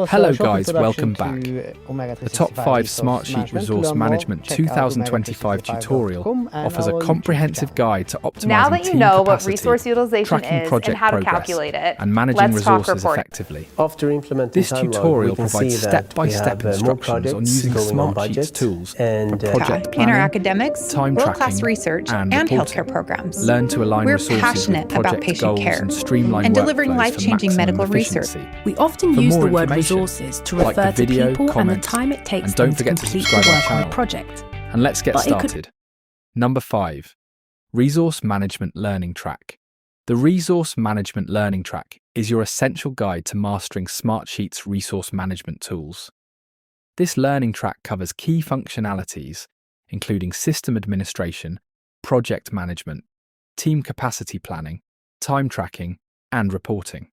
Hello guys, welcome back. The Top 5 Smartsheet Resource Management 2025 tutorial offers a comprehensive guide to optimizing now that you team know capacity, what resource utilization tracking is project and how to progress, calculate it, and managing let's talk resources reporting. effectively. After implementing This tutorial provides step-by-step more instructions on using Smartsheet's tools and for project in planning, our academics, time world-class tracking, research, and reporting. healthcare programs. Learn to align We're resources passionate with project about patient goals care and streamline and delivering workflows life-changing for medical maximum research. efficiency. We often For use more the word information, resources to like refer the video, to people and the comment, time it takes and don't them to forget to complete the subscribe work our on a channel. project. And let's get But it could- started. Number 5. Resource Management Learning Track. The Resource Management Learning Track is your essential guide to mastering Smartsheet's resource management tools. This learning track covers key functionalities, including system administration, project management, team capacity planning, time tracking, and reporting.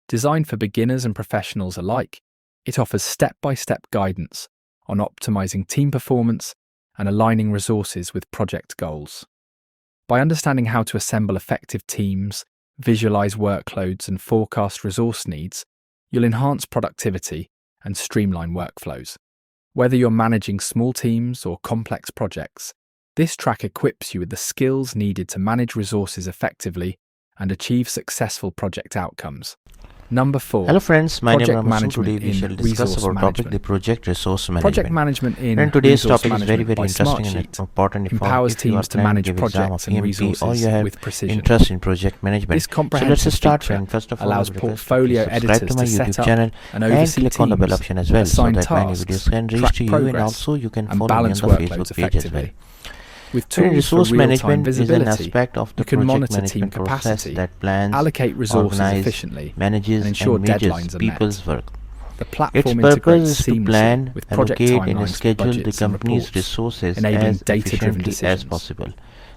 Designed for beginners and professionals alike, it offers step-by-step guidance on optimizing team performance and aligning resources with project goals. By understanding how to assemble effective teams, visualize workloads, and forecast resource needs, you'll enhance productivity and streamline workflows. Whether you're managing small teams or complex projects, this track equips you with the skills needed to manage resources effectively and achieve successful project outcomes. Number 4. Hello friends, my name is Project Ramasu. Today management we in shall discuss resource about topic management. the project resource management. Project management in And today's resource topic is very management by interesting and Smartsheet important. empowers If you are teams to planning manage give exam projects of and EMP or resources you have with precision. interest in project management. This So let's comprehensive start, feature friend. First of all, allows I would request portfolio you to subscribe editors to my to set YouTube up channel and and oversee click on the bell teams, option as well, so assign that my new tasks, videos can reach track to you, and progress, also you can and follow me on balance the workloads Facebook page as well. effectively. With So tools for resource real-time management is an visibility, aspect of the you can project monitor team management process capacity, that plans, allocate resources organize, efficiently, manages, and ensure and measures deadlines are people's met. work. The Its platform purpose integrates is to seamlessly plan, with project allocate, and timelines, schedule the budgets, and company's reports, resources enabling as data-driven efficiently as decisions. possible.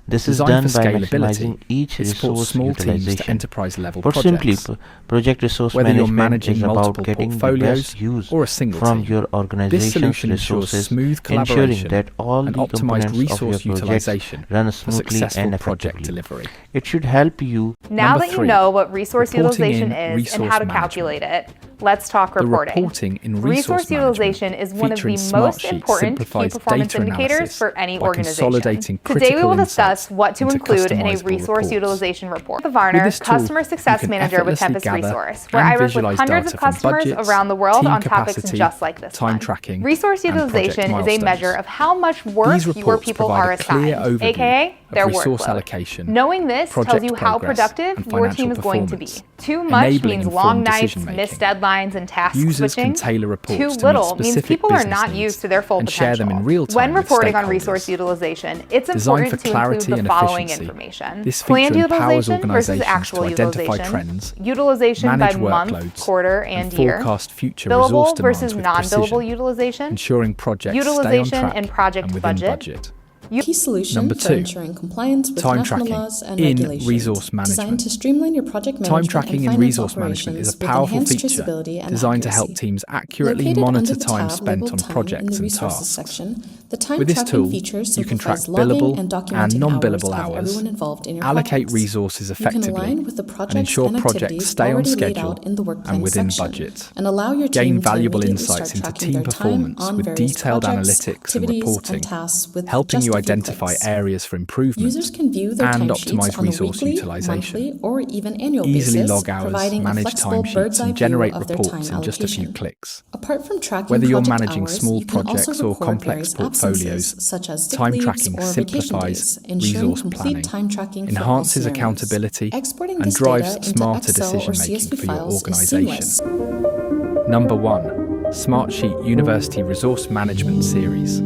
This is Designed done for by scalability, maximizing each it supports resource small teams to utilization. enterprise-level Put simply, projects. project resource Whether you're management managing is about multiple getting the portfolios best use or a single from team, your this organization's solution ensures resources, smooth ensuring collaboration that all and the optimized components of your resource projects utilization run for smoothly successful and project effectively. delivery. It should help you. Now Number that you 3. know what resource Reporting utilization in is resource and how to management. calculate it, let's talk The reporting. reporting in Resource utilization is one of the featuring most Smartsheet important key simplifies performance data indicators analysis for any by organization. consolidating Today we critical will discuss insights what to into include in a customizable resource reports. utilization report. The With Varner, this tool, Customer you Success can Manager with effortlessly Tempest gather Resource, where and I work with visualize hundreds data of from customers budgets, around the world team on topics capacity, just like this time one. tracking, Resource and project utilization is a milestones. measure of how much work These your reports people provide are a clear assigned, overview aka their of resource workload. allocation, Knowing this tells project you how progress, productive and your team is financial going to be. performance, Too much enabling means informed long nights, decision-making. missed deadlines, and task Users switching. can tailor reports Too to meet little means specific people are business not needs used to their full and potential. share them in real time When with reporting on stakeholders. resource utilization, it's Designed important for to clarity include the and following efficiency. information. This Planned feature empowers utilization versus organizations actual to identify utilization, trends, utilization by manage month, workloads, quarter, and year, forecast future resource billable demands versus with non-billable precision, utilization, ensuring projects stay on utilization track and project within budget. budget. Key solution Number for 2. ensuring compliance with Time national tracking laws and in regulations. resource Designed management. to streamline your project Time management tracking and in finance resource management is a operations with powerful enhanced feature traceability and designed to help accuracy. teams accurately Located monitor under the time tab spent labeled on Time projects in the and Resources tasks. section, the time With this tracking tool, feature you can track simplifies logging billable and documenting and non-billable hours of hours, everyone involved in your allocate projects. resources You can effectively, align with the and projects ensure and projects activities stay on already laid schedule out in the work and planning within section, budget. and allow your Gain team to valuable immediately insights start into tracking team their time performance on with various detailed projects, analytics and activities, reporting, and tasks with helping just you a few identify clicks. areas for improvement Users can view their and timesheets optimize on a resource weekly, utilization. monthly, or even annual Easily basis, log hours, providing a manage flexible timesheets, bird's-eye and view generate of their reports time in just a few allocation. clicks. Apart from tracking Whether you're project managing hours, small you can also projects or record complex various portfolios, absences, such as sick time leaves tracking or vacation simplifies days, ensuring resource complete planning, time tracking for all enhances scenarios. accountability, Exporting and this drives data into smarter Excel or decision-making CSV for your files is organization. seamless. Number 1. Smartsheet University Resource Management Series.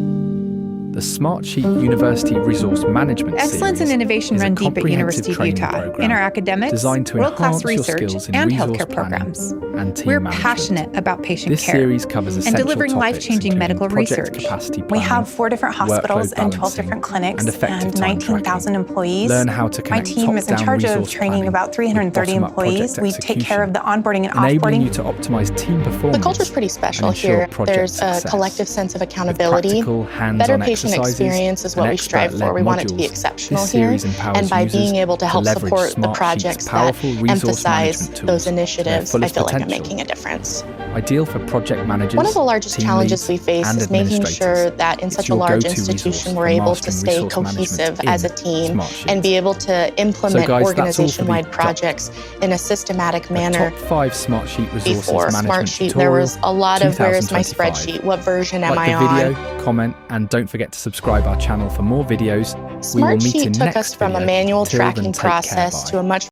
The Smartsheet University Resource Management Excellence Series and innovation is a run deep at comprehensive University of training Utah program in our academics, designed to world-class enhance your research, skills in and resource healthcare planning programs. and team We're management. passionate about patient This care series covers and essential delivering topics, life-changing including medical project research. capacity We planning, have 4 different hospitals workload and 12 balancing, different clinics and effective and time 19,000 tracking. employees. Learn how to My connect team is in top-down charge of resource training planning about 330 with bottom-up employees. project We take care of the onboarding and enabling you offboarding. to optimize team performance. The culture is pretty special and ensure here. project There's a success. collective sense of With accountability, practical, hands-on better patient patient exercises, experience is and what we strive for. expert-led We want it to be modules. exceptional This here. series empowers And by users being able to help leverage support the Smartsheet's projects that powerful resource emphasize management tools those to their initiatives, I fullest feel like I'm potential. making a difference. Ideal for project managers, One of the largest team challenges leads, we face and is making administrators. sure that in It's such a your large go-to institution resource we're for able to mastering stay resource cohesive management as a in team Smartsheet. and be able to implement guys, that's all for the organization-wide top- projects in a systematic manner. Top 5 Smartsheet resources Before management Smartsheet, tutorial, there was a lot of where's my 2025. spreadsheet? What version am Like I the on? video, comment, and don't forget to subscribe our channel for more videos. We will meet in Smartsheet took next us from a video. manual Till then, tracking take care, process bye. to a much